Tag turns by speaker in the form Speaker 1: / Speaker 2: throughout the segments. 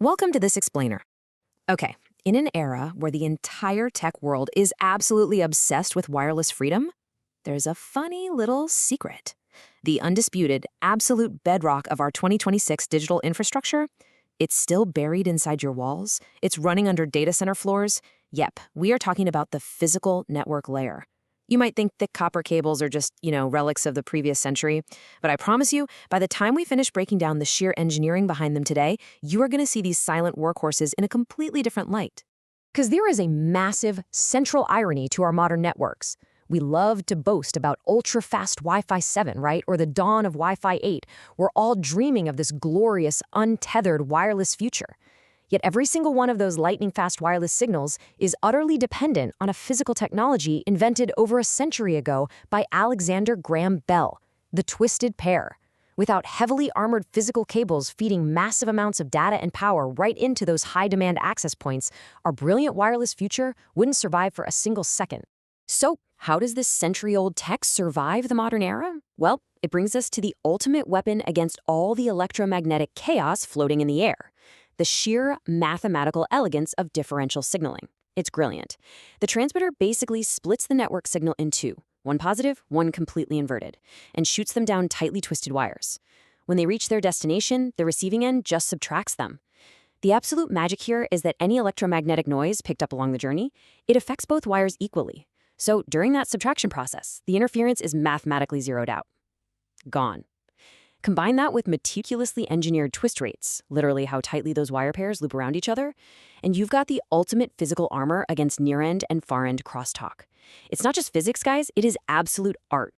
Speaker 1: Welcome to this explainer. Okay, in an era where the entire tech world is absolutely obsessed with wireless freedom, there's a funny little secret. The undisputed, absolute bedrock of our 2026 digital infrastructure, it's still buried inside your walls. It's running under data center floors. Yep, we are talking about the physical network layer. You might think thick copper cables are just, relics of the previous century, but I promise you, by the time we finish breaking down the sheer engineering behind them today, you are going to see these silent workhorses in a completely different light.
Speaker 2: Because there is a massive central irony to our modern networks. We love to boast about ultra-fast Wi-Fi 7, right? Or the dawn of Wi-Fi 8. We're all dreaming of this glorious, untethered wireless future. Yet every single one of those lightning-fast wireless signals is utterly dependent on a physical technology invented over a century ago by Alexander Graham Bell, the twisted pair. Without heavily armored physical cables feeding massive amounts of data and power right into those high-demand access points, our brilliant wireless future wouldn't survive for a single second. So, how does this century-old tech survive the modern era? Well, it brings us to the ultimate weapon against all the electromagnetic chaos floating in the air: the sheer mathematical elegance of differential signaling. It's brilliant. The transmitter basically splits the network signal in two, one positive, one completely inverted, and shoots them down tightly twisted wires. When they reach their destination, the receiving end just subtracts them. The absolute magic here is that any electromagnetic noise picked up along the journey, it affects both wires equally. So during that subtraction process, the interference is mathematically zeroed out. Gone. Combine that with meticulously engineered twist rates, literally how tightly those wire pairs loop around each other, and you've got the ultimate physical armor against near-end and far-end crosstalk. It's not just physics, guys, it is absolute art.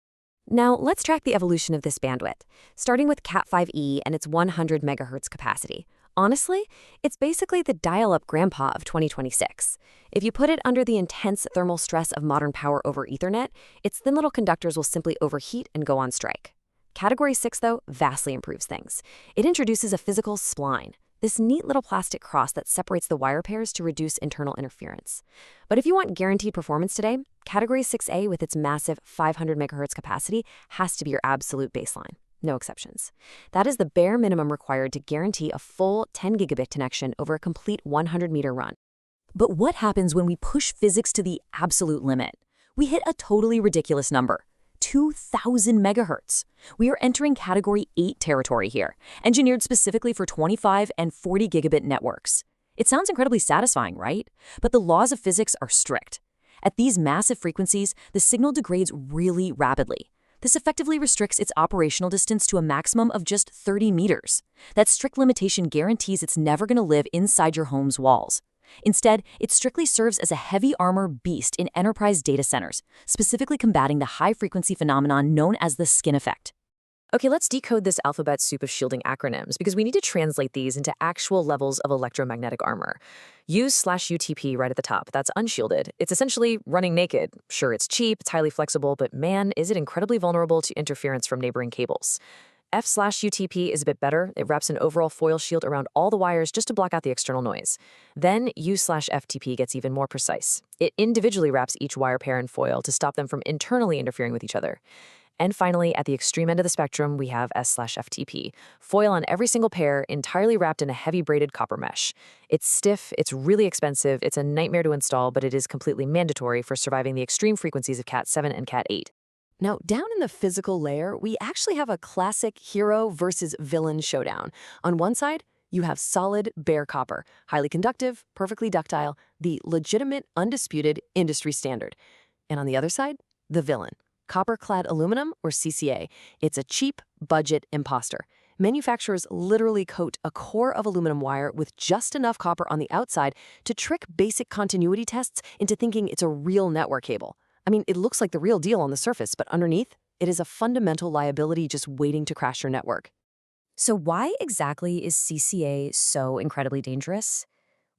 Speaker 2: Now, let's track the evolution of this bandwidth, starting with Cat5e and its 100 megahertz capacity. Honestly, it's basically the dial-up grandpa of 2026. If you put it under the intense thermal stress of modern power over Ethernet, its thin little conductors will simply overheat and go on strike. Category 6, though, vastly improves things. It introduces a physical spline, this neat little plastic cross that separates the wire pairs to reduce internal interference. But if you want guaranteed performance today, Category 6A with its massive 500 megahertz capacity has to be your absolute baseline. No exceptions. That is the bare minimum required to guarantee a full 10 gigabit connection over a complete 100-meter run. But what happens when we push physics to the absolute limit? We hit a totally ridiculous number: 2,000 megahertz. We are entering Category 8 territory here, engineered specifically for 25 and 40 gigabit networks. It sounds incredibly satisfying, right? But the laws of physics are strict. At these massive frequencies, the signal degrades really rapidly. This effectively restricts its operational distance to a maximum of just 30 meters. That strict limitation guarantees it's never going to live inside your home's walls. Instead, it strictly serves as a heavy armor beast in enterprise data centers, specifically combating the high-frequency phenomenon known as the skin effect.
Speaker 1: Okay, let's decode this alphabet soup of shielding acronyms because we need to translate these into actual levels of electromagnetic armor. Use/UTP right at the top. That's unshielded. It's essentially running naked. Sure, it's cheap, it's highly flexible, but man, is it incredibly vulnerable to interference from neighboring cables. F/UTP is a bit better. It wraps an overall foil shield around all the wires just to block out the external noise. Then U/FTP gets even more precise. It individually wraps each wire pair in foil to stop them from internally interfering with each other. And finally, at the extreme end of the spectrum, we have S/FTP, foil on every single pair, entirely wrapped in a heavy braided copper mesh. It's stiff, it's really expensive, it's a nightmare to install, but it is completely mandatory for surviving the extreme frequencies of Cat 7 and Cat 8. Now, down in the physical layer, we actually have a classic hero versus villain showdown. On one side, you have solid, bare copper, highly conductive, perfectly ductile, the legitimate, undisputed industry standard. And on the other side, the villain, copper-clad aluminum, or CCA. It's a cheap, budget imposter. Manufacturers literally coat a core of aluminum wire with just enough copper on the outside to trick basic continuity tests into thinking it's a real network cable. I mean, it looks like the real deal on the surface, but underneath, it is a fundamental liability just waiting to crash your network. So why exactly is CCA so incredibly dangerous?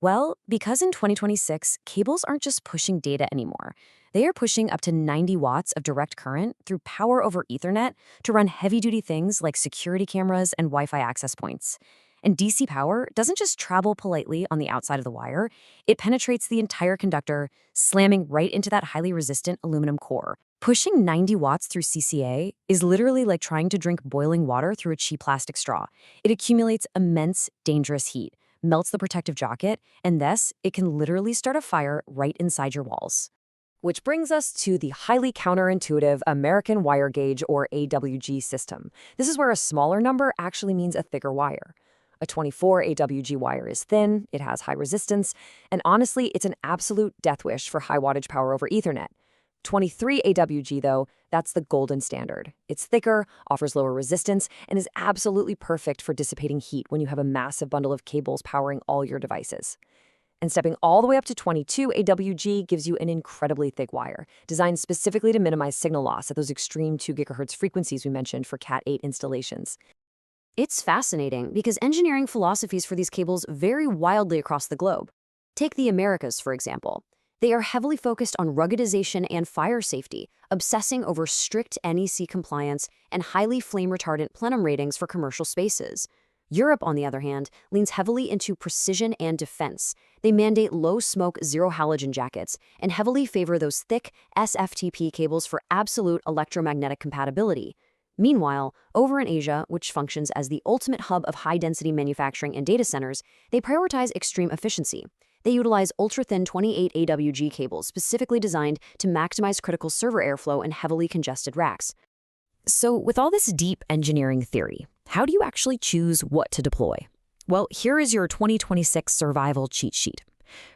Speaker 1: Well, because in 2026, cables aren't just pushing data anymore. They are pushing up to 90 watts of direct current through power over Ethernet to run heavy-duty things like security cameras and Wi-Fi access points. And DC power doesn't just travel politely on the outside of the wire, it penetrates the entire conductor, slamming right into that highly resistant aluminum core. Pushing 90 watts through CCA is literally like trying to drink boiling water through a cheap plastic straw. It accumulates immense, dangerous heat,
Speaker 2: melts the protective jacket, and thus it can literally start a fire right inside your walls. Which brings us to the highly counterintuitive American wire gauge or AWG system. This is where a smaller number actually means a thicker wire. A 24 AWG wire is thin, it has high resistance, and honestly, it's an absolute death wish for high wattage power over Ethernet. 23 AWG, though, that's the golden standard. It's thicker, offers lower resistance, and is absolutely perfect for dissipating heat when you have a massive bundle of cables powering all your devices. And stepping all the way up to 22 AWG gives you an incredibly thick wire, designed specifically to minimize signal loss at those extreme 2 GHz frequencies we mentioned for Cat8 installations. It's fascinating because engineering philosophies for these cables vary wildly across the globe. Take the Americas, for example. They are heavily focused on ruggedization and fire safety, obsessing over strict NEC compliance and highly flame-retardant plenum ratings for commercial spaces. Europe, on the other hand, leans heavily into precision and defense. They mandate low-smoke, zero-halogen jackets and heavily favor those thick SFTP cables for absolute electromagnetic compatibility. Meanwhile, over in Asia, which functions as the ultimate hub of high-density manufacturing and data centers, they prioritize extreme efficiency. They utilize ultra-thin 28 AWG cables specifically designed to maximize critical server airflow in heavily congested racks. So, with all this deep engineering theory, how do you actually choose what to deploy? Well, here is your 2026 survival cheat sheet.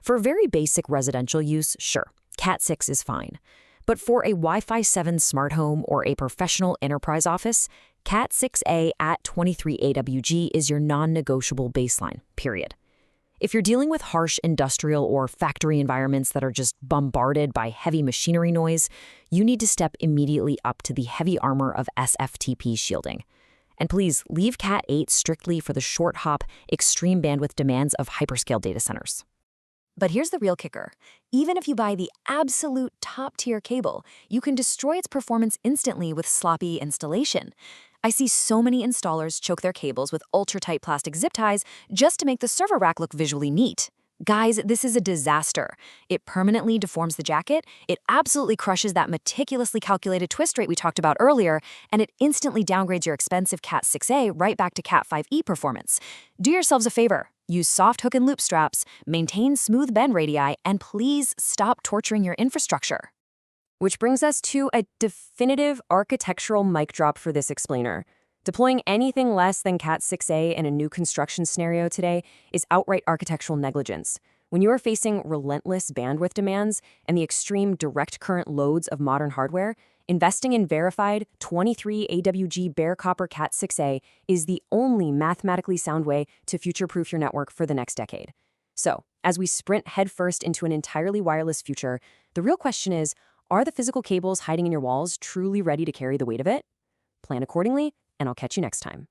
Speaker 2: For very basic residential use, sure, Cat6 is fine. But for a Wi-Fi 7 smart home or a professional enterprise office, Cat6a at 23 AWG is your non-negotiable baseline, period. If you're dealing with harsh industrial or factory environments that are just bombarded by heavy machinery noise, you need to step immediately up to the heavy armor of SFTP shielding. And please leave Cat8 strictly for the short hop, extreme bandwidth demands of hyperscale data centers. But here's the real kicker. Even if you buy the absolute top-tier cable, you can destroy its performance instantly with sloppy installation. I see so many installers choke their cables with ultra-tight plastic zip ties just to make the server rack look visually neat. Guys, this is a disaster. It permanently deforms the jacket, it absolutely crushes that meticulously calculated twist rate we talked about earlier, and it instantly downgrades your expensive Cat6a right back to Cat5e performance. Do yourselves a favor. Use soft hook and loop straps, maintain smooth bend radii, and please stop torturing your infrastructure. Which brings us to a definitive architectural mic drop for this explainer. Deploying anything less than Cat6a in a new construction scenario today is outright architectural negligence. When you are facing relentless bandwidth demands and the extreme direct current loads of modern hardware, investing in verified 23 AWG bare copper Cat6a is the only mathematically sound way to future-proof your network for the next decade. So, as we sprint headfirst into an entirely wireless future, the real question is, are the physical cables hiding in your walls truly ready to carry the weight of it? Plan accordingly, and I'll catch you next time.